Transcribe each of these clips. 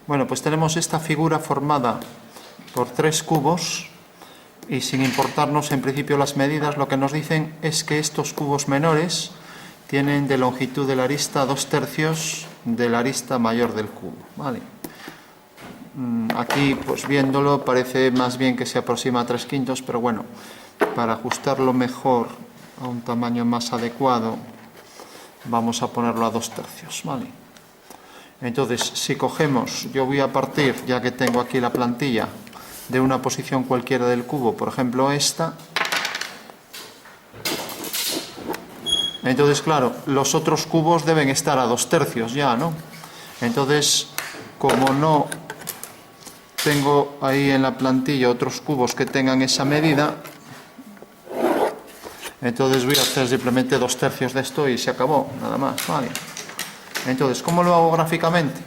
Bueno, pues tenemos esta figura formada por 3 cubos y sin importarnos en principio las medidas, lo que nos dicen es que estos cubos menores tienen de longitud de la arista 2/3 de la arista mayor del cubo, ¿vale? Aquí, pues viéndolo, parece más bien que se aproxima a 3/5, pero bueno, para ajustarlo mejor a un tamaño más adecuado, vamos a ponerlo a 2/3, ¿vale? Entonces, si cogemos, yo voy a partir, ya que tengo aquí la plantilla, de una posición cualquiera del cubo, por ejemplo esta. Entonces, claro, los otros cubos deben estar a 2/3 ya, ¿no? Entonces, como no tengo ahí en la plantilla otros cubos que tengan esa medida, entonces voy a hacer simplemente 2/3 de esto y se acabó, nada más, ¿vale? Entonces, ¿cómo lo hago gráficamente?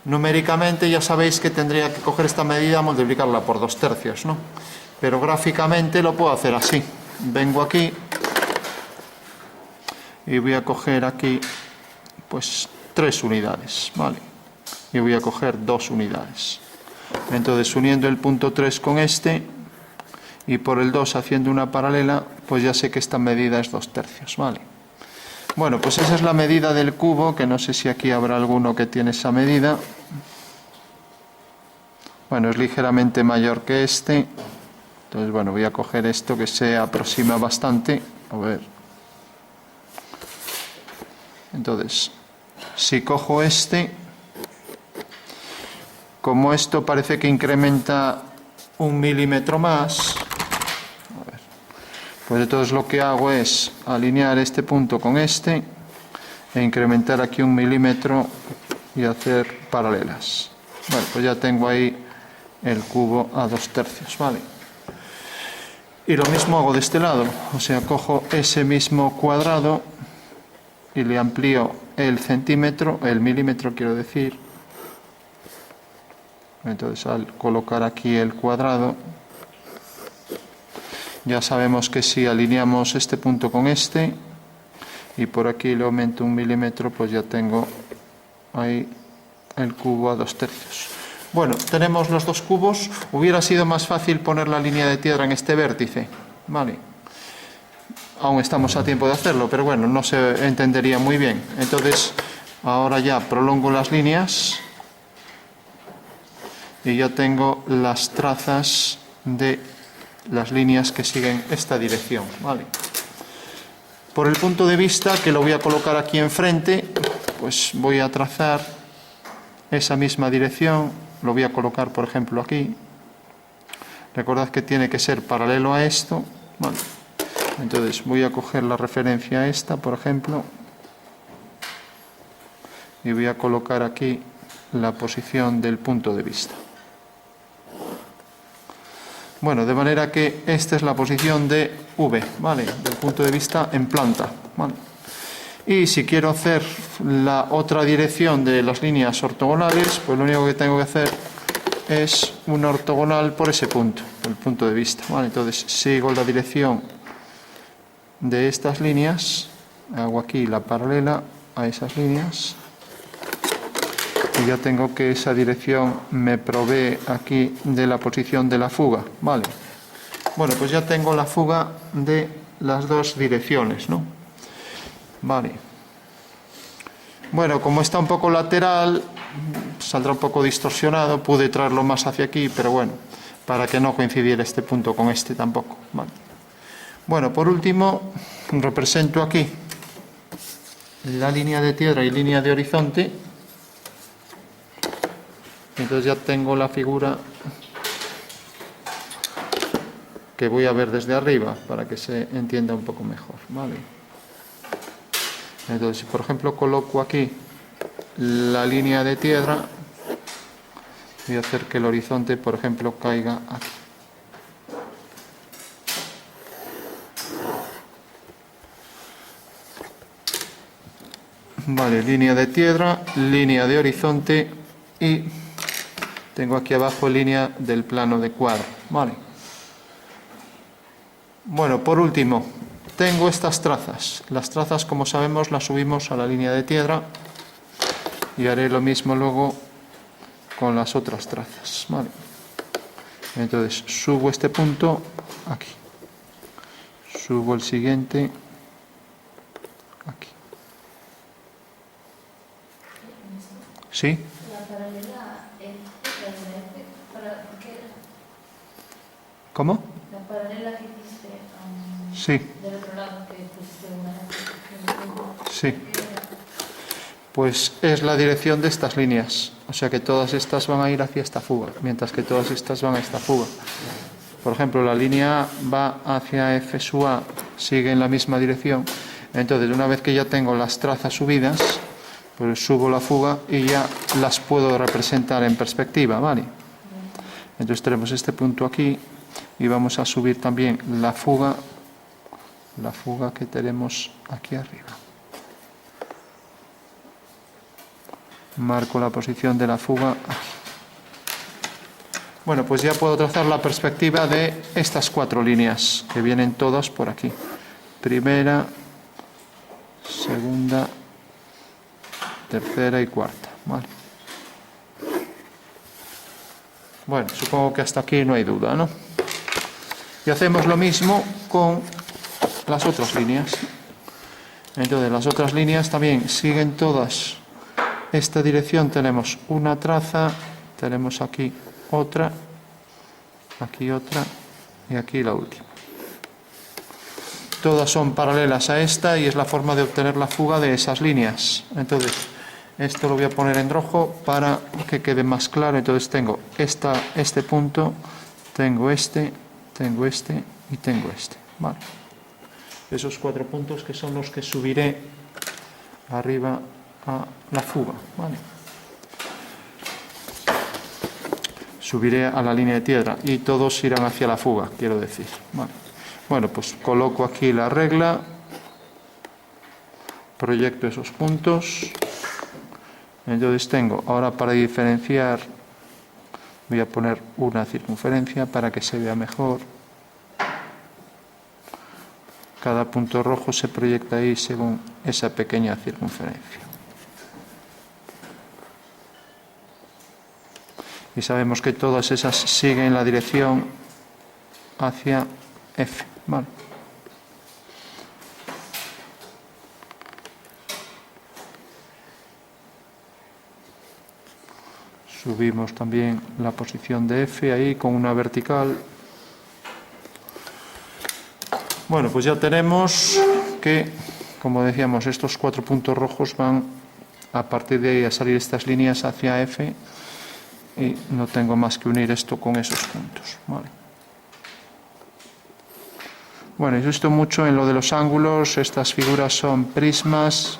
Numéricamente ya sabéis que tendría que coger esta medida, multiplicarla por 2/3, ¿no? Pero gráficamente lo puedo hacer así. Vengo aquí y voy a coger aquí, pues, 3 unidades, ¿vale? Y voy a coger 2 unidades. Entonces, uniendo el punto 3 con este y por el 2 haciendo una paralela, pues ya sé que esta medida es 2/3, ¿vale? Bueno, pues esa es la medida del cubo, que no sé si aquí habrá alguno que tiene esa medida. Bueno, es ligeramente mayor que este. Entonces, bueno, voy a coger esto que se aproxima bastante. A ver. Entonces, si cojo este, como esto parece que incrementa 1 milímetro más, a ver, pues entonces lo que hago es alinear este punto con este e incrementar aquí 1 milímetro y hacer paralelas. Bueno, pues ya tengo ahí el cubo a 2/3, ¿vale? Y lo mismo hago de este lado, o sea, cojo ese mismo cuadrado y le amplío el centímetro, el milímetro quiero decir. Entonces, al colocar aquí el cuadrado, ya sabemos que si alineamos este punto con este y por aquí le aumento 1 milímetro, pues ya tengo ahí el cubo a 2/3. Bueno, tenemos los dos cubos. Hubiera sido más fácil poner la línea de tierra en este vértice, ¿vale? Aún estamos a tiempo de hacerlo, pero bueno, no se entendería muy bien. Entonces, ahora ya prolongo las líneas y ya tengo las trazas de las líneas que siguen esta dirección, ¿vale? Por el punto de vista, que lo voy a colocar aquí enfrente, pues voy a trazar esa misma dirección, lo voy a colocar, por ejemplo, aquí. Recordad que tiene que ser paralelo a esto, ¿vale? Entonces voy a coger la referencia a esta, por ejemplo, y voy a colocar aquí la posición del punto de vista. Bueno, de manera que esta es la posición de V, ¿vale? Del punto de vista en planta, ¿vale? Y si quiero hacer la otra dirección de las líneas ortogonales, pues lo único que tengo que hacer es una ortogonal por ese punto, por el punto de vista, ¿vale? Entonces sigo la dirección de estas líneas, hago aquí la paralela a esas líneas y ya tengo que esa dirección me provee aquí de la posición de la fuga, ¿vale? Bueno, pues ya tengo la fuga de las dos direcciones, ¿no? Vale. Bueno, como está un poco lateral, saldrá un poco distorsionado, pude traerlo más hacia aquí, pero bueno, para que no coincidiera este punto con este tampoco, ¿vale? Bueno, por último, represento aquí la línea de tierra y línea de horizonte. Entonces ya tengo la figura que voy a ver desde arriba para que se entienda un poco mejor, ¿vale? Entonces, si por ejemplo coloco aquí la línea de tierra, voy a hacer que el horizonte, por ejemplo, caiga aquí. Vale, línea de tierra, línea de horizonte y tengo aquí abajo línea del plano de cuadro, ¿vale? Bueno, por último, tengo estas trazas. Las trazas, como sabemos, las subimos a la línea de tierra y haré lo mismo luego con las otras trazas, ¿vale? Entonces subo este punto aquí, subo el siguiente aquí. ¿Sí? La paralela ¿Cómo? la paralela que hiciste Sí, del otro lado, que pusiste sí. Pues es la dirección de estas líneas. O sea que todas estas van a ir hacia esta fuga, mientras que todas estas van a esta fuga. Por ejemplo, la línea A va hacia F sub A, sigue en la misma dirección. Entonces, una vez que ya tengo las trazas subidas, pues subo la fuga y ya las puedo representar en perspectiva, ¿vale? Entonces tenemos este punto aquí y vamos a subir también la fuga que tenemos aquí arriba. Marco la posición de la fuga aquí. Bueno, pues ya puedo trazar la perspectiva de estas 4 líneas que vienen todas por aquí. Primera, segunda, tercera y cuarta. Vale. Bueno, supongo que hasta aquí no hay duda, ¿no? Y hacemos lo mismo con las otras líneas. Entonces, las otras líneas también siguen todas esta dirección. Tenemos una traza, tenemos aquí otra y aquí la última. Todas son paralelas a esta y es la forma de obtener la fuga de esas líneas. Entonces, esto lo voy a poner en rojo para que quede más claro. Entonces tengo este punto, tengo este y tengo este. Vale. Esos 4 puntos que son los que subiré arriba a la fuga. Vale. Subiré a la línea de tierra y todos irán hacia la fuga, quiero decir. Vale. Bueno, pues coloco aquí la regla, proyecto esos puntos. Entonces tengo, ahora para diferenciar, voy a poner una circunferencia para que se vea mejor. Cada punto rojo se proyecta ahí según esa pequeña circunferencia. Y sabemos que todas esas siguen la dirección hacia F. Vale. Subimos también la posición de F ahí con una vertical. Bueno, pues ya tenemos que, como decíamos, estos 4 puntos rojos van a partir de ahí a salir estas líneas hacia F y no tengo más que unir esto con esos puntos. Vale. Bueno, insisto mucho en lo de los ángulos. Estas figuras son prismas,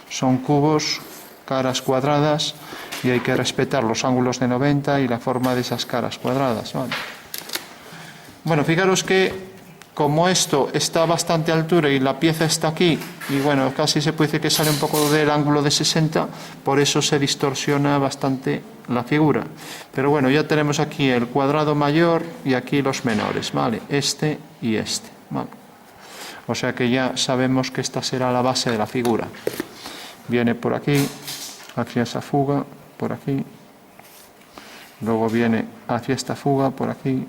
son cubos, caras cuadradas y hay que respetar los ángulos de 90 y la forma de esas caras cuadradas. Vale. Bueno, fijaros que como esto está a bastante altura y la pieza está aquí, y bueno, casi se puede decir que sale un poco del ángulo de 60, por eso se distorsiona bastante la figura. Pero bueno, ya tenemos aquí el cuadrado mayor y aquí los menores, ¿vale? Este y este, ¿vale? O sea que ya sabemos que esta será la base de la figura. Viene por aquí, hacia esa fuga, por aquí. Luego viene hacia esta fuga, por aquí.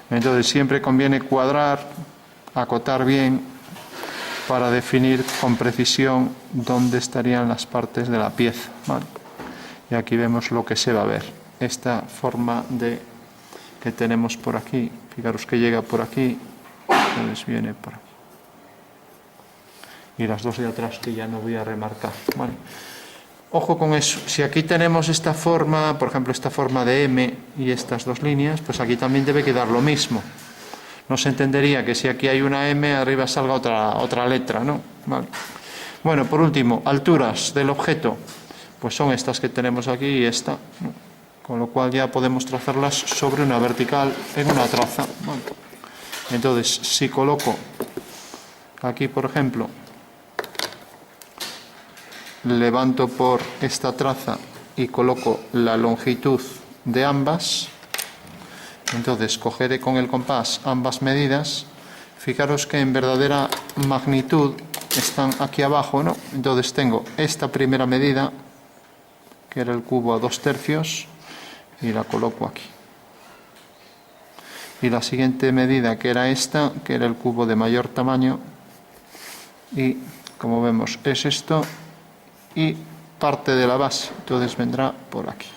Entonces siempre conviene cuadrar, acotar bien para definir con precisión dónde estarían las partes de la pieza. ¿Vale? Y aquí vemos lo que se va a ver. Esta forma que tenemos por aquí, fijaros que llega por aquí, entonces viene por aquí. Y las dos de atrás que ya no voy a remarcar. ¿Vale? Ojo con eso, si aquí tenemos esta forma, por ejemplo esta forma de M y estas dos líneas, pues aquí también debe quedar lo mismo. No se entendería que si aquí hay una M, arriba salga otra letra, ¿no? Vale. Bueno, por último, alturas del objeto, pues son estas que tenemos aquí y esta, ¿no? Con lo cual ya podemos trazarlas sobre una vertical en una traza. Vale. Entonces, si coloco aquí, por ejemplo, levanto por esta traza y coloco la longitud de ambas, entonces cogeré con el compás ambas medidas. Fijaros que en verdadera magnitud están aquí abajo, ¿no? Entonces tengo esta primera medida que era el cubo a 2/3, y la coloco aquí. Y la siguiente medida, que era esta, que era el cubo de mayor tamaño, y como vemos es esto, y parte de la base, entonces vendrá por aquí.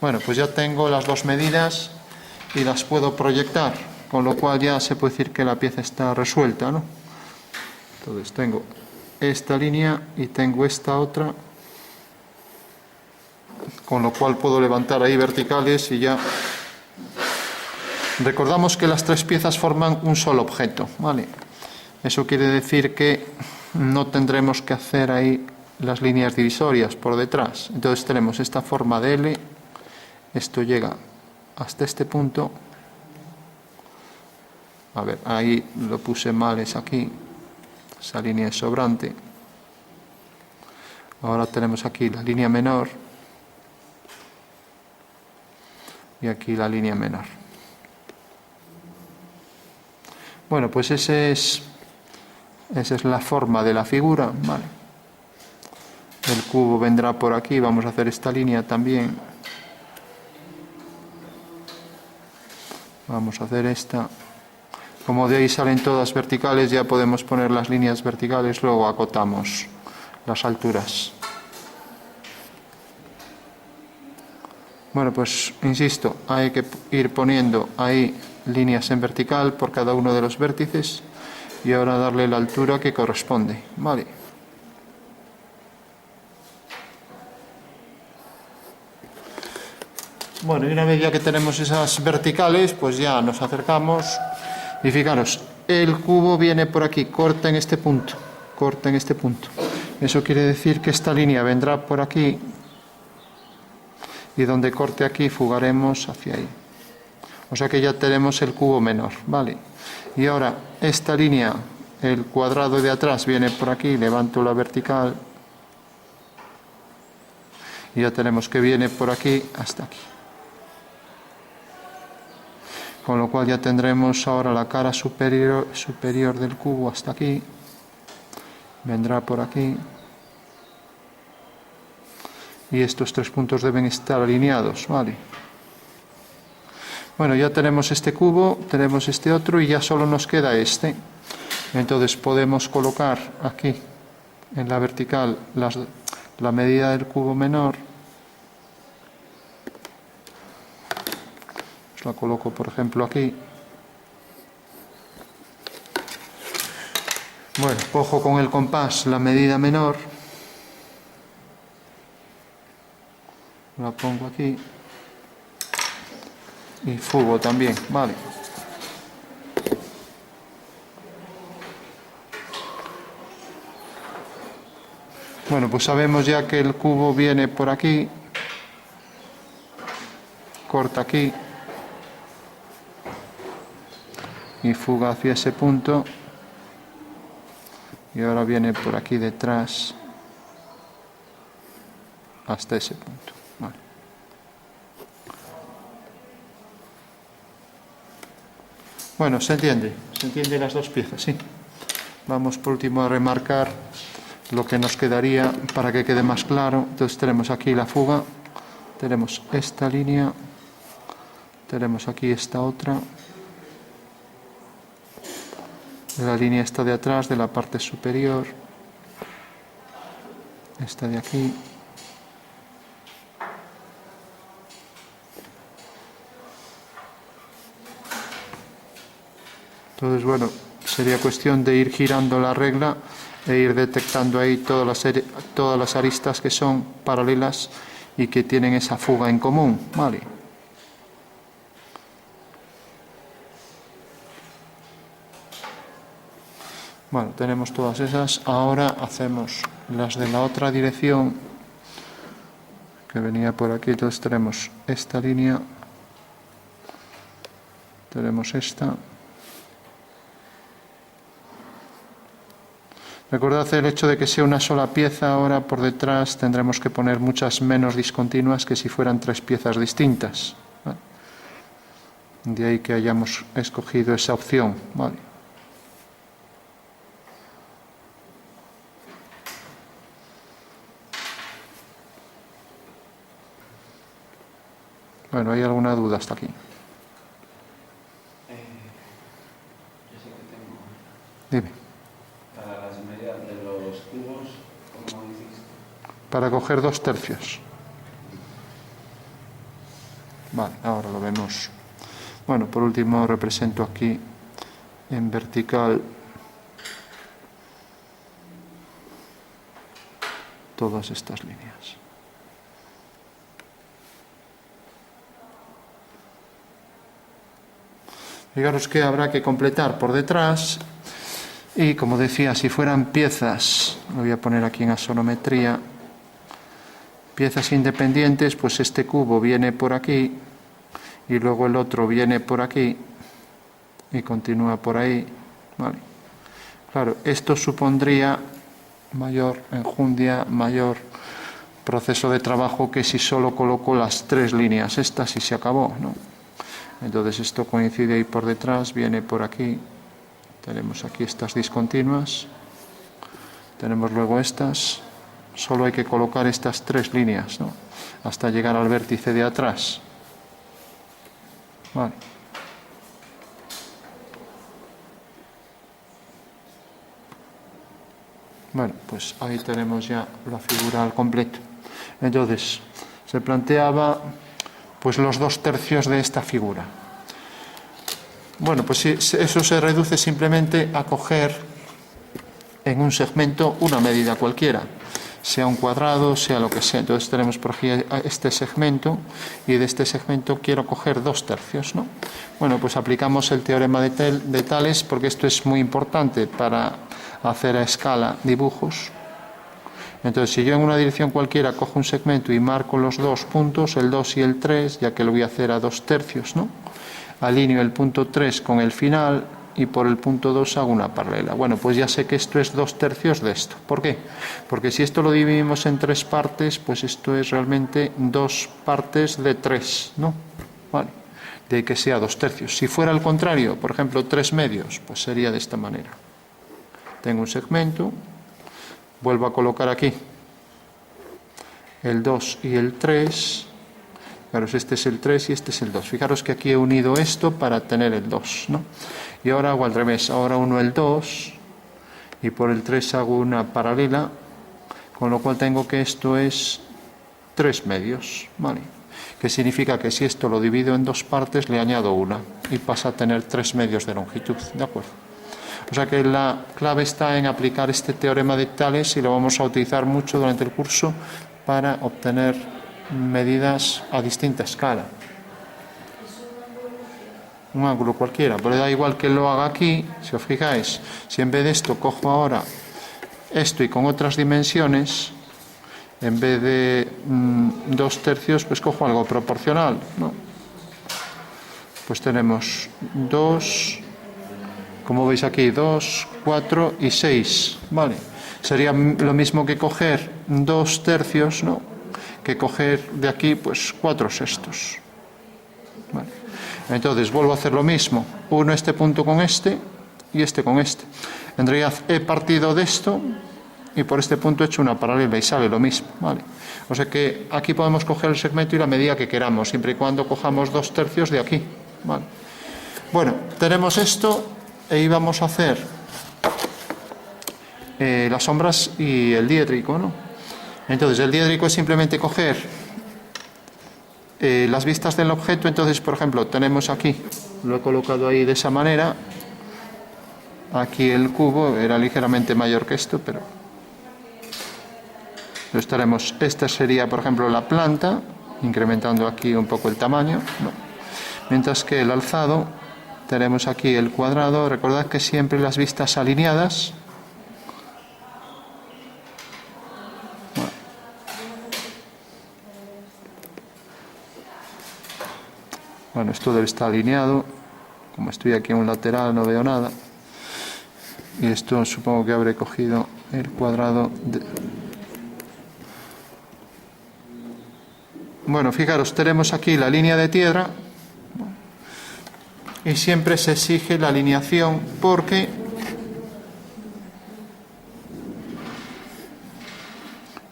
Bueno, pues ya tengo las dos medidas y las puedo proyectar, con lo cual ya se puede decir que la pieza está resuelta, ¿no? Entonces tengo esta línea y tengo esta otra, con lo cual puedo levantar ahí verticales y ya. Recordamos que las tres piezas forman un solo objeto, ¿vale? Eso quiere decir que no tendremos que hacer ahí las líneas divisorias por detrás. Entonces tenemos esta forma de L, esto llega hasta este punto. A ver, ahí lo puse mal, es aquí, esa línea es sobrante. Ahora tenemos aquí la línea menor y aquí la línea menor. Bueno, pues esa es la forma de la figura, ¿vale? El cubo vendrá por aquí, vamos a hacer esta línea también. Vamos a hacer esta. Como de ahí salen todas verticales, ya podemos poner las líneas verticales, luego acotamos las alturas. Bueno, pues insisto, hay que ir poniendo ahí líneas en vertical por cada uno de los vértices y ahora darle la altura que corresponde, ¿vale? Bueno, y una vez ya que tenemos esas verticales, pues ya nos acercamos y fijaros, el cubo viene por aquí, corta en este punto, corta en este punto. Eso quiere decir que esta línea vendrá por aquí y donde corte aquí fugaremos hacia ahí. O sea que ya tenemos el cubo menor, ¿vale? Y ahora esta línea, el cuadrado de atrás viene por aquí, levanto la vertical y ya tenemos que viene por aquí hasta aquí. Con lo cual ya tendremos ahora la cara superior del cubo hasta aquí, vendrá por aquí. Y estos tres puntos deben estar alineados, ¿vale? Bueno, ya tenemos este cubo, tenemos este otro y ya solo nos queda este. Entonces podemos colocar aquí en la vertical la medida del cubo menor. Pues la coloco, por ejemplo, aquí. Bueno, cojo con el compás la medida menor. La pongo aquí. Y fugo también, vale. Bueno, pues sabemos ya que el cubo viene por aquí, corta aquí y fuga hacia ese punto y ahora viene por aquí detrás hasta ese punto, vale. Bueno, se entiende las dos piezas, sí. Vamos por último a remarcar lo que nos quedaría para que quede más claro. Entonces tenemos aquí la fuga, tenemos esta línea, tenemos aquí esta otra, la línea esta de atrás de la parte superior, esta de aquí. Entonces, bueno, sería cuestión de ir girando la regla e ir detectando ahí todas las aristas que son paralelas y que tienen esa fuga en común, ¿vale? Bueno, tenemos todas esas. Ahora hacemos las de la otra dirección que venía por aquí. Entonces tenemos esta línea, tenemos esta. Recordad el hecho de que sea una sola pieza, ahora por detrás tendremos que poner muchas menos discontinuas que si fueran tres piezas distintas, ¿vale? De ahí que hayamos escogido esa opción, ¿vale? Bueno, ¿hay alguna duda hasta aquí? Yo sé que tengo Dime. para las medidas de los cubos, ¿cómo hiciste? Para coger 2/3. Vale, ahora lo vemos. Bueno, por último represento aquí en vertical todas estas líneas. Fijaros que habrá que completar por detrás y, como decía, si fueran piezas, lo voy a poner aquí en asonometría, piezas independientes, pues este cubo viene por aquí y luego el otro viene por aquí y continúa por ahí. Vale. Claro, esto supondría mayor enjundia, mayor proceso de trabajo que si solo coloco las 3 líneas estas y se acabó, ¿no? Entonces esto coincide ahí por detrás, viene por aquí, tenemos aquí estas discontinuas, tenemos luego estas, solo hay que colocar estas 3 líneas, ¿no? Hasta llegar al vértice de atrás. Vale. Bueno, pues ahí tenemos ya la figura al completo. Entonces, se planteaba pues los 2/3 de esta figura. Bueno, pues eso se reduce simplemente a coger en un segmento una medida cualquiera, sea un cuadrado, sea lo que sea. Entonces tenemos por aquí este segmento y de este segmento quiero coger 2/3, ¿no? Bueno, pues aplicamos el teorema de Tales porque esto es muy importante para hacer a escala dibujos. Entonces, si yo en una dirección cualquiera cojo un segmento y marco los 2 puntos, el 2 y el 3, ya que lo voy a hacer a 2/3, ¿no? Alineo el punto 3 con el final y por el punto 2 hago una paralela. Bueno, pues ya sé que esto es 2/3 de esto. ¿Por qué? Porque si esto lo dividimos en 3 partes, pues esto es realmente 2 partes de 3, ¿no? Vale. De que sea 2/3. Si fuera al contrario, por ejemplo, 3/2, pues sería de esta manera. Tengo un segmento, vuelvo a colocar aquí el 2 y el 3. Fijaros, este es el 3 y este es el 2. Fijaros que aquí he unido esto para tener el 2, ¿no? Y ahora hago al revés. Ahora uno el 2 y por el 3 hago una paralela, con lo cual tengo que esto es 3/2, ¿vale? Que significa que si esto lo divido en 2 partes, le añado una y pasa a tener 3/2 de longitud, ¿de acuerdo? O sea que la clave está en aplicar este teorema de Tales y lo vamos a utilizar mucho durante el curso para obtener medidas a distinta escala. Un ángulo cualquiera, pero da igual que lo haga aquí, si os fijáis, si en vez de esto cojo ahora esto y con otras dimensiones, en vez de 2/3, pues cojo algo proporcional, ¿no? Pues tenemos 2... como veis aquí, 2, 4 y 6, ¿vale? Sería lo mismo que coger 2/3, ¿no? Que coger de aquí, pues 4/6. ¿Vale? Entonces, vuelvo a hacer lo mismo. Uno este punto con este y este con este. En realidad, he partido de esto y por este punto he hecho una paralela y sale lo mismo, ¿vale? O sea que aquí podemos coger el segmento y la medida que queramos, siempre y cuando cojamos 2/3 de aquí, ¿vale? Bueno, tenemos esto. E íbamos a hacer las sombras y el diédrico, ¿no? Entonces, el diédrico es simplemente coger las vistas del objeto. Entonces, por ejemplo, tenemos aquí, lo he colocado ahí de esa manera. Aquí el cubo era ligeramente mayor que esto, pero entonces tenemos, esta sería, por ejemplo, la planta, incrementando aquí un poco el tamaño, ¿no? Mientras que el alzado, tenemos aquí el cuadrado. Recordad que siempre las vistas alineadas. Bueno, esto debe estar alineado. Como estoy aquí en un lateral no veo nada. Y esto supongo que habré cogido el cuadrado de... Bueno, fijaros, tenemos aquí la línea de tierra. Y siempre se exige la alineación porque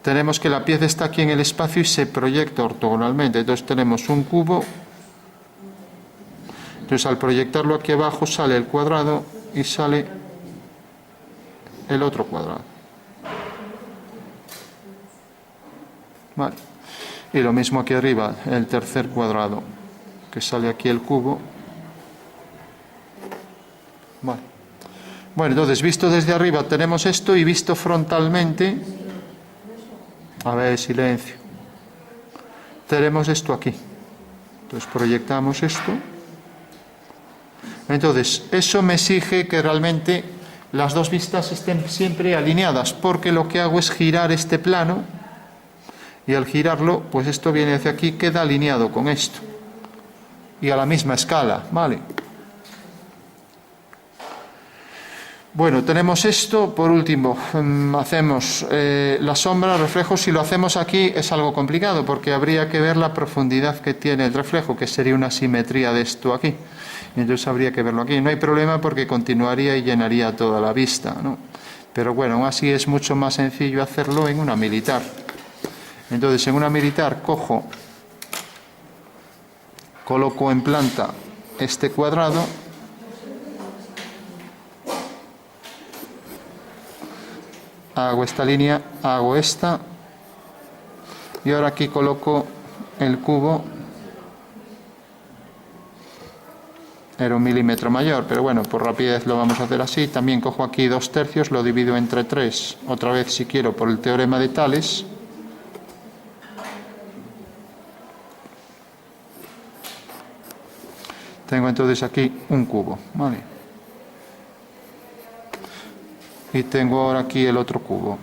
tenemos que la pieza está aquí en el espacio y se proyecta ortogonalmente. Entonces tenemos un cubo. Entonces al proyectarlo aquí abajo sale el cuadrado y sale el otro cuadrado. Vale. Y lo mismo aquí arriba, el tercer cuadrado, que sale aquí el cubo. Vale. Bueno, entonces visto desde arriba tenemos esto y visto frontalmente, a ver, silencio, tenemos esto aquí. Entonces proyectamos esto. Entonces eso me exige que realmente las dos vistas estén siempre alineadas, porque lo que hago es girar este plano y al girarlo, pues esto viene hacia aquí, queda alineado con esto y a la misma escala, ¿vale? Bueno, tenemos esto. Por último, hacemos la sombra, reflejo. Si lo hacemos aquí es algo complicado porque habría que ver la profundidad que tiene el reflejo, que sería una simetría de esto aquí. Y entonces habría que verlo aquí. No hay problema porque continuaría y llenaría toda la vista, ¿no? Pero bueno, aún así es mucho más sencillo hacerlo en una militar. Entonces, en una militar coloco en planta este cuadrado. Hago esta línea, hago esta, y ahora aquí coloco el cubo. Era 1 milímetro mayor, pero bueno, por rapidez lo vamos a hacer así. También cojo aquí 2/3, lo divido entre 3, otra vez si quiero por el teorema de Tales. Tengo entonces aquí un cubo, ¿vale? Y tengo ahora aquí el otro cubo.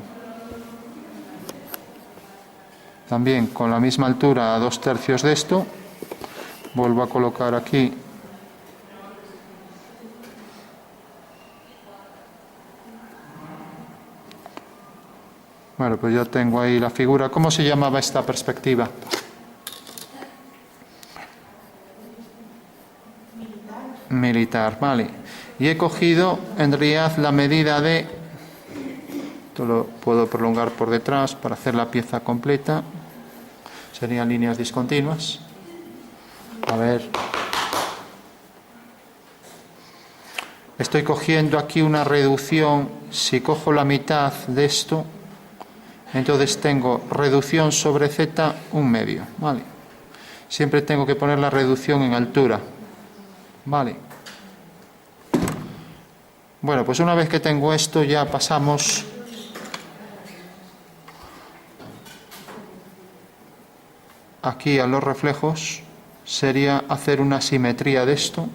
También con la misma altura a 2/3 de esto. Vuelvo a colocar aquí bueno, pues ya tengo ahí la figura. ¿Cómo se llamaba esta perspectiva? Militar, vale. Y he cogido en realidad la medida de, esto lo puedo prolongar por detrás para hacer la pieza completa, serían líneas discontinuas. A ver, estoy cogiendo aquí una reducción. Si cojo la mitad de esto, entonces tengo reducción sobre z 1/2, ¿vale? Siempre tengo que poner la reducción en altura, ¿vale? Bueno, pues una vez que tengo esto ya pasamos aquí a los reflejos. Sería hacer una simetría de esto.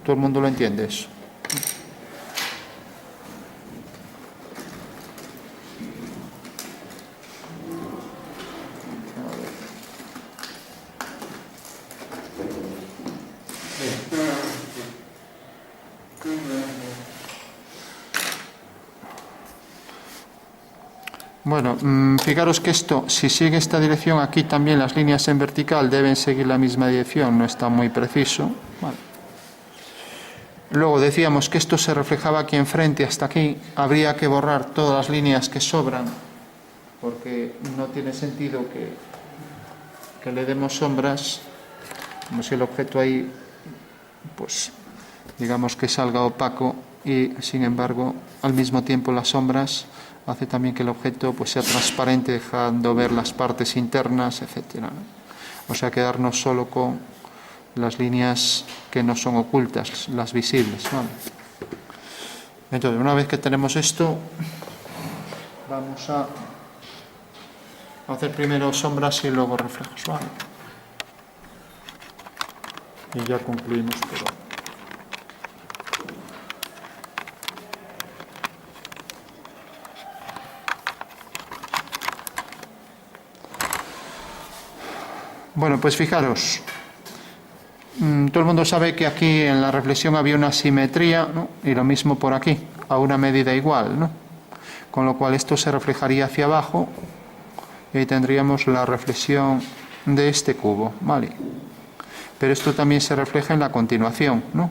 ¿Todo el mundo lo entiende eso? Bueno, fijaros que esto, si sigue esta dirección, aquí también las líneas en vertical deben seguir la misma dirección, no está muy preciso. Vale. Luego decíamos que esto se reflejaba aquí enfrente hasta aquí. Habría que borrar todas las líneas que sobran, porque no tiene sentido que le demos sombras, como si el objeto ahí, pues digamos que salga opaco y sin embargo al mismo tiempo las sombras hace también que el objeto pues sea transparente, dejando ver las partes internas, etcétera, ¿no? O sea, quedarnos solo con las líneas que no son ocultas, las visibles, ¿vale? Entonces, una vez que tenemos esto, vamos a hacer primero sombras y luego reflejos, ¿vale? Y ya concluimos por hoy. Bueno, pues fijaros, todo el mundo sabe que aquí en la reflexión había una simetría, ¿no? Y lo mismo por aquí, a una medida igual, ¿no? Con lo cual esto se reflejaría hacia abajo y ahí tendríamos la reflexión de este cubo, ¿vale? Pero esto también se refleja en la continuación, ¿no?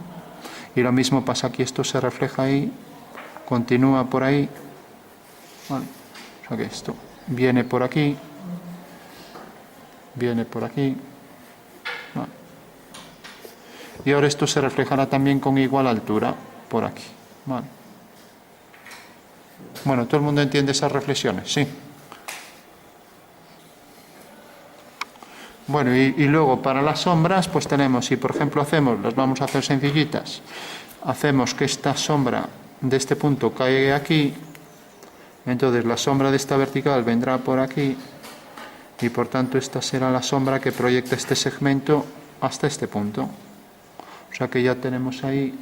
Y lo mismo pasa aquí, esto se refleja ahí, continúa por ahí, ¿vale? O sea que esto viene por aquí, viene por aquí. Vale. Y ahora esto se reflejará también con igual altura por aquí. Vale. Bueno, ¿todo el mundo entiende esas reflexiones? Sí. Bueno, y luego para las sombras, pues tenemos, si por ejemplo hacemos, las vamos a hacer sencillitas, hacemos que esta sombra de este punto caiga aquí, entonces la sombra de esta vertical vendrá por aquí, y por tanto esta será la sombra que proyecta este segmento hasta este punto. O sea que ya tenemos ahí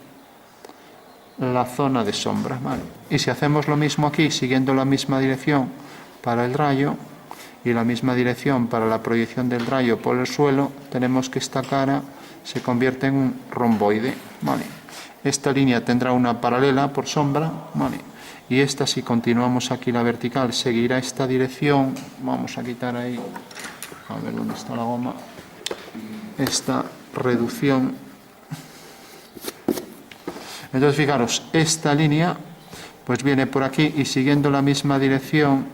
la zona de sombra, ¿vale? Y si hacemos lo mismo aquí, siguiendo la misma dirección para el rayo, y la misma dirección para la proyección del rayo por el suelo, tenemos que esta cara se convierte en un romboide, ¿vale? Esta línea tendrá una paralela por sombra, ¿vale? Y esta, si continuamos aquí la vertical, seguirá esta dirección. Vamos a quitar ahí, a ver dónde está la goma, esta reducción. Entonces fijaros, esta línea pues viene por aquí y siguiendo la misma dirección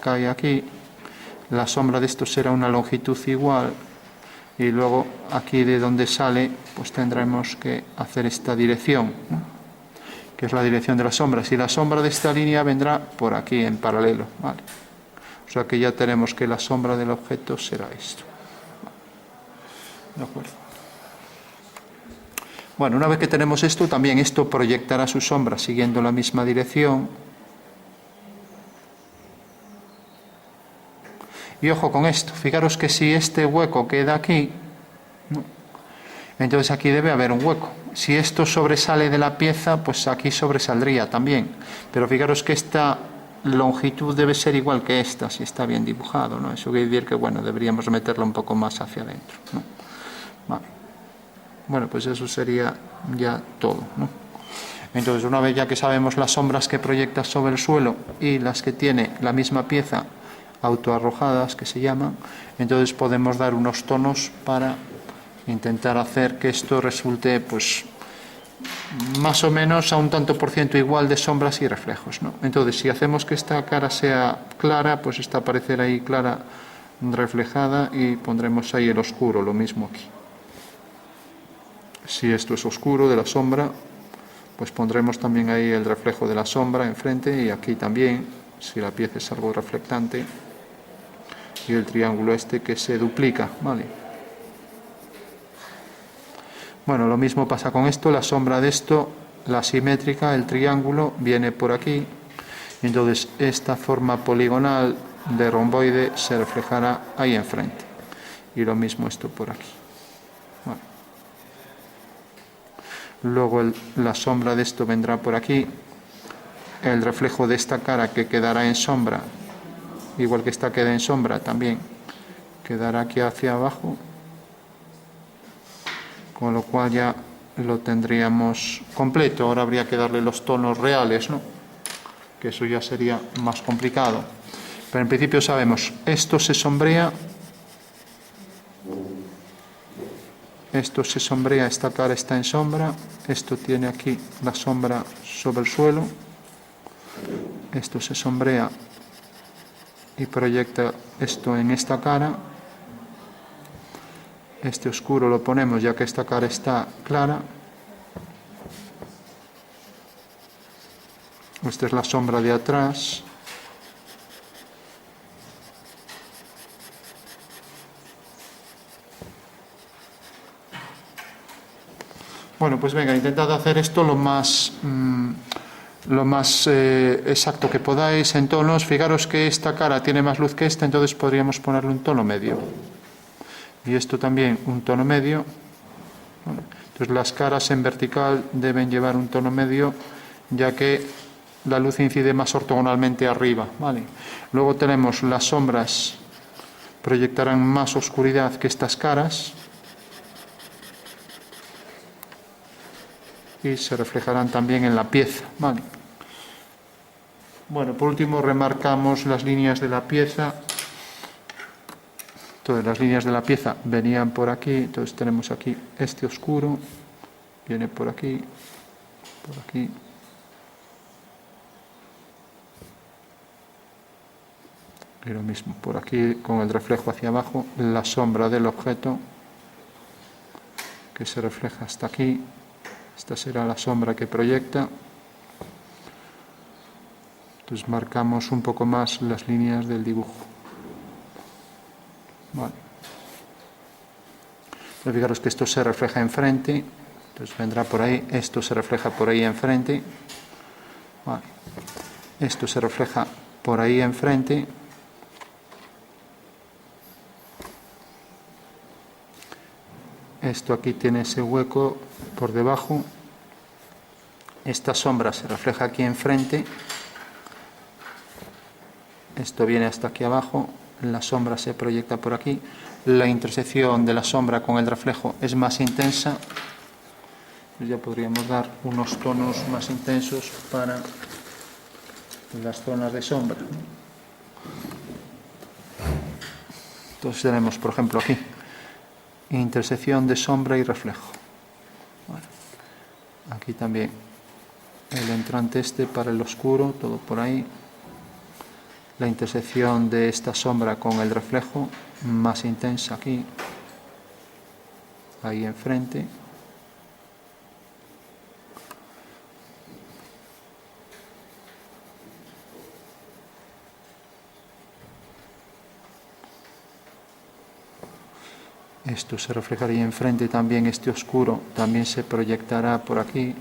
cae aquí. La sombra de esto será una longitud igual, y luego aquí de donde sale pues tendremos que hacer esta dirección, ¿no? Que es la dirección de las sombras, y la sombra de esta línea vendrá por aquí en paralelo, ¿vale? O sea que ya tenemos que la sombra del objeto será esto. ¿De acuerdo? Bueno, una vez que tenemos esto, también esto proyectará su sombra siguiendo la misma dirección. Y ojo con esto, fijaros que si este hueco queda aquí, ¿no?, entonces aquí debe haber un hueco. Si esto sobresale de la pieza, pues aquí sobresaldría también. Pero fijaros que esta longitud debe ser igual que esta, si está bien dibujado, ¿no? Eso quiere decir que, bueno, deberíamos meterla un poco más hacia adentro, ¿no? Vale. Bueno, pues eso sería ya todo, ¿no? Entonces, una vez ya que sabemos las sombras que proyecta sobre el suelo y las que tiene la misma pieza autoarrojadas, que se llaman, entonces podemos dar unos tonos para intentar hacer que esto resulte pues más o menos a un tanto por ciento igual de sombras y reflejos, ¿no? Entonces, si hacemos que esta cara sea clara, pues esta aparecerá ahí clara reflejada, y pondremos ahí el oscuro, lo mismo aquí. Si esto es oscuro de la sombra, pues pondremos también ahí el reflejo de la sombra enfrente, y aquí también, si la pieza es algo reflectante, y el triángulo este que se duplica, ¿vale? Bueno, lo mismo pasa con esto, la sombra de esto, la simétrica, el triángulo, viene por aquí, y entonces esta forma poligonal de romboide se reflejará ahí enfrente, y lo mismo esto por aquí. Bueno. Luego la sombra de esto vendrá por aquí, el reflejo de esta cara que quedará en sombra, igual que esta queda en sombra, también quedará aquí hacia abajo, con lo cual ya lo tendríamos completo. Ahora habría que darle los tonos reales, ¿no?, que eso ya sería más complicado. Pero en principio sabemos, esto se sombrea, esta cara está en sombra, esto tiene aquí la sombra sobre el suelo, esto se sombrea y proyecta esto en esta cara. Este oscuro lo ponemos ya que esta cara está clara. Esta es la sombra de atrás. Bueno, pues venga, intentad hacer esto lo más exacto que podáis en tonos. Fijaros que esta cara tiene más luz que esta, entonces podríamos ponerle un tono medio. Y esto también un tono medio. Entonces las caras en vertical deben llevar un tono medio, ya que la luz incide más ortogonalmente arriba, ¿vale? Luego tenemos las sombras, proyectarán más oscuridad que estas caras, y se reflejarán también en la pieza, ¿vale? Bueno, por último remarcamos las líneas de la pieza. Entonces las líneas de la pieza venían por aquí, entonces tenemos aquí este oscuro, viene por aquí, Y lo mismo, por aquí con el reflejo hacia abajo, la sombra del objeto que se refleja hasta aquí. Esta será la sombra que proyecta. Entonces marcamos un poco más las líneas del dibujo. Vale. Entonces fijaros que esto se refleja enfrente, entonces vendrá por ahí, esto se refleja por ahí enfrente. Vale. Esto se refleja por ahí enfrente. Esto aquí tiene ese hueco por debajo. Esta sombra se refleja aquí enfrente. Esto viene hasta aquí abajo. La sombra se proyecta por aquí. La intersección de la sombra con el reflejo es más intensa. Ya podríamos dar unos tonos más intensos para las zonas de sombra. Entonces tenemos, por ejemplo, aquí intersección de sombra y reflejo. Bueno, aquí también el entrante para el oscuro, todo por ahí. La intersección de esta sombra con el reflejo más intensa aquí, ahí enfrente. Esto se reflejaría enfrente también, este oscuro también se proyectará por aquí.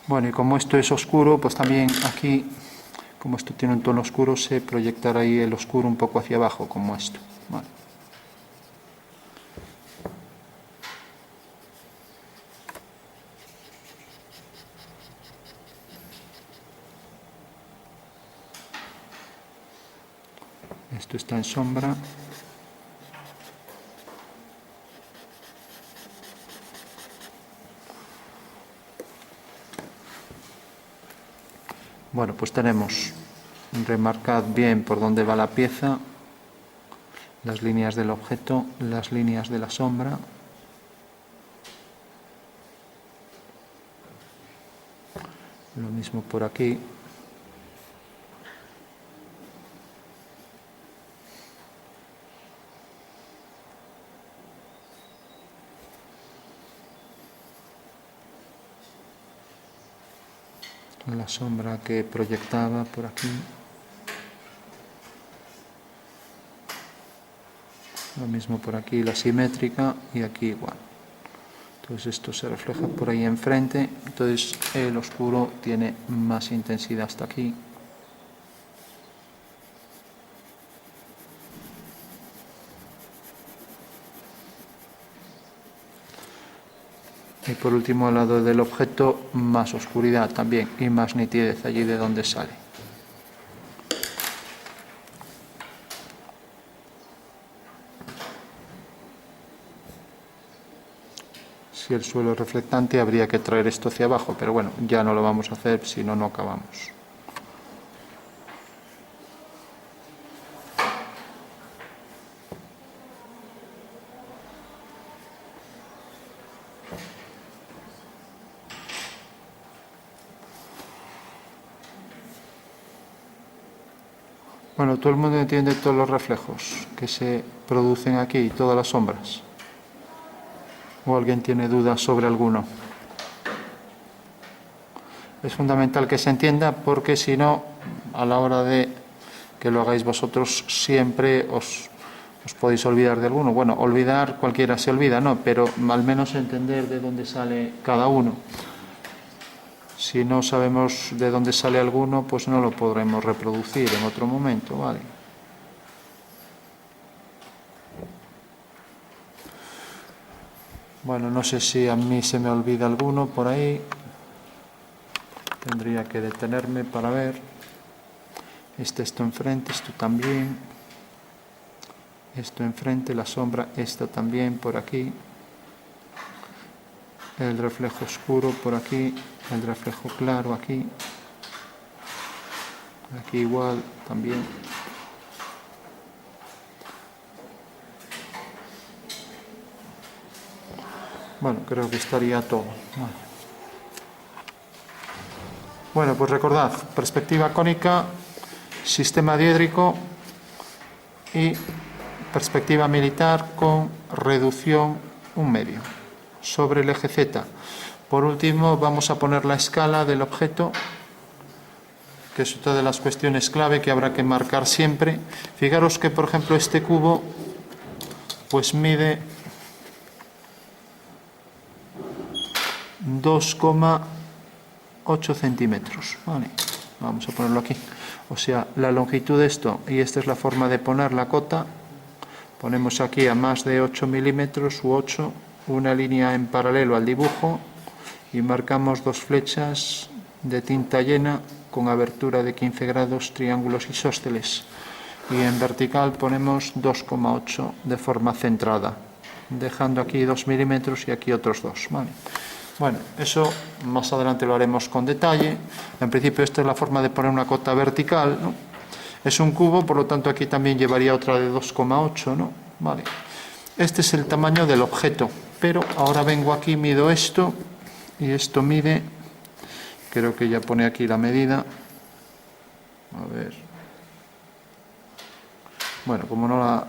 Bueno, y como esto es oscuro, pues también aquí, como esto tiene un tono oscuro, se proyectará ahí el oscuro un poco hacia abajo, como esto. Vale. Esto está en sombra. Bueno, pues tenemos, remarcad bien por dónde va la pieza, las líneas del objeto, las líneas de la sombra. Lo mismo por aquí. La sombra que proyectaba por aquí. Lo mismo por aquí, la simétrica, y aquí igual. Entonces esto se refleja por ahí enfrente, entonces el oscuro tiene más intensidad hasta aquí. Y por último, al lado del objeto, más oscuridad también y más nitidez allí de donde sale. Si el suelo es reflectante, habría que traer esto hacia abajo, pero bueno, ya no lo vamos a hacer, si no, no acabamos. Bueno, todo el mundo entiende todos los reflejos que se producen aquí, todas las sombras. ¿O alguien tiene dudas sobre alguno? Es fundamental que se entienda porque si no, a la hora de que lo hagáis vosotros, siempre os podéis olvidar de alguno. Bueno, olvidar, cualquiera se olvida, ¿no? Pero al menos entender de dónde sale cada uno. Si no sabemos de dónde sale alguno, pues no lo podremos reproducir en otro momento, ¿vale? Bueno, no sé si a mí se me olvida alguno por ahí. Tendría que detenerme para ver. Esto enfrente, esto también. Esto enfrente, la sombra, esta también por aquí. El reflejo oscuro por aquí. El reflejo claro aquí. Aquí igual también. Bueno, creo que estaría todo. Vale. Bueno, pues recordad, perspectiva cónica, sistema diédrico y perspectiva militar con reducción 1/2 sobre el eje Z. Por último, vamos a poner la escala del objeto, que es otra de las cuestiones clave que habrá que marcar siempre. Fijaros que, por ejemplo, este cubo pues mide 2,8 centímetros. Vale, vamos a ponerlo aquí. O sea, la longitud de esto, y esta es la forma de poner la cota. Ponemos aquí a más de 8 milímetros u 8, una línea en paralelo al dibujo y marcamos 2 flechas de tinta llena con abertura de 15 grados, triángulos isósceles. Y en vertical ponemos 2,8 de forma centrada, dejando aquí 2 milímetros y aquí otros 2. Vale. Bueno, eso más adelante lo haremos con detalle. En principio esta es la forma de poner una cota vertical, ¿no? Es un cubo, por lo tanto aquí también llevaría otra de 2,8, ¿no? Vale. Este es el tamaño del objeto, pero ahora vengo aquí, mido esto, y esto mide, creo que ya pone aquí la medida. A ver. Bueno, como no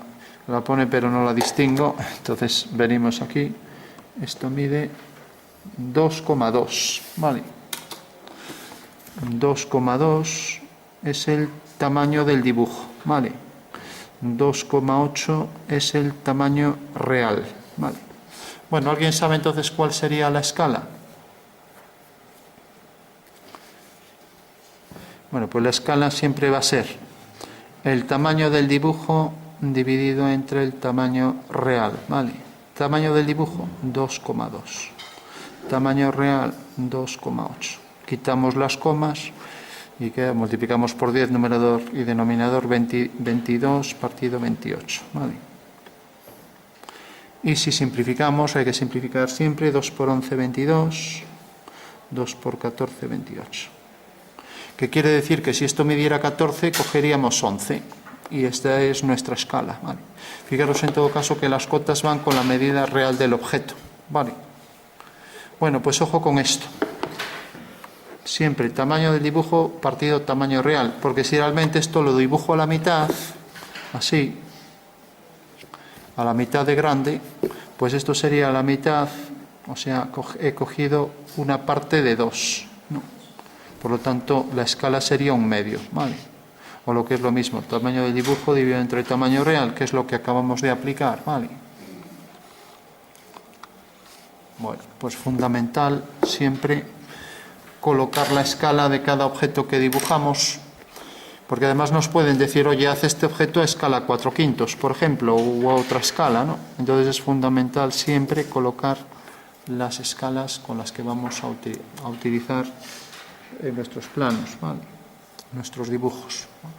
la pone, pero no la distingo, entonces venimos aquí. Esto mide 2,2, ¿vale? 2,2 es el tamaño del dibujo, ¿vale? 2,8 es el tamaño real, ¿vale? Bueno, ¿alguien sabe entonces cuál sería la escala? Bueno, pues la escala siempre va a ser el tamaño del dibujo dividido entre el tamaño real, ¿vale? Tamaño del dibujo, 2,2. Tamaño real, 2,8. Quitamos las comas y multiplicamos por 10 numerador y denominador, 22 partido 28, ¿vale? Y si simplificamos, hay que simplificar siempre, 2 por 11, 22, 2 por 14, 28. Que quiere decir que si esto midiera 14, cogeríamos 11. Y esta es nuestra escala, ¿vale? Fijaros en todo caso que las cotas van con la medida real del objeto, ¿vale? Bueno, pues ojo con esto. Siempre tamaño del dibujo partido tamaño real, porque si realmente esto lo dibujo a la mitad, así, a la mitad de grande, pues esto sería la mitad, o sea, he cogido una parte de 2, ¿no? Por lo tanto, la escala sería 1/2, ¿vale? O lo que es lo mismo, tamaño del dibujo dividido entre tamaño real, que es lo que acabamos de aplicar, ¿vale? Bueno, pues fundamental siempre colocar la escala de cada objeto que dibujamos, porque además nos pueden decir, oye, haz este objeto a escala 4/5, por ejemplo, u otra escala, ¿no? Entonces es fundamental siempre colocar las escalas con las que vamos a utilizar en nuestros planos, ¿vale? Nuestros dibujos, ¿vale?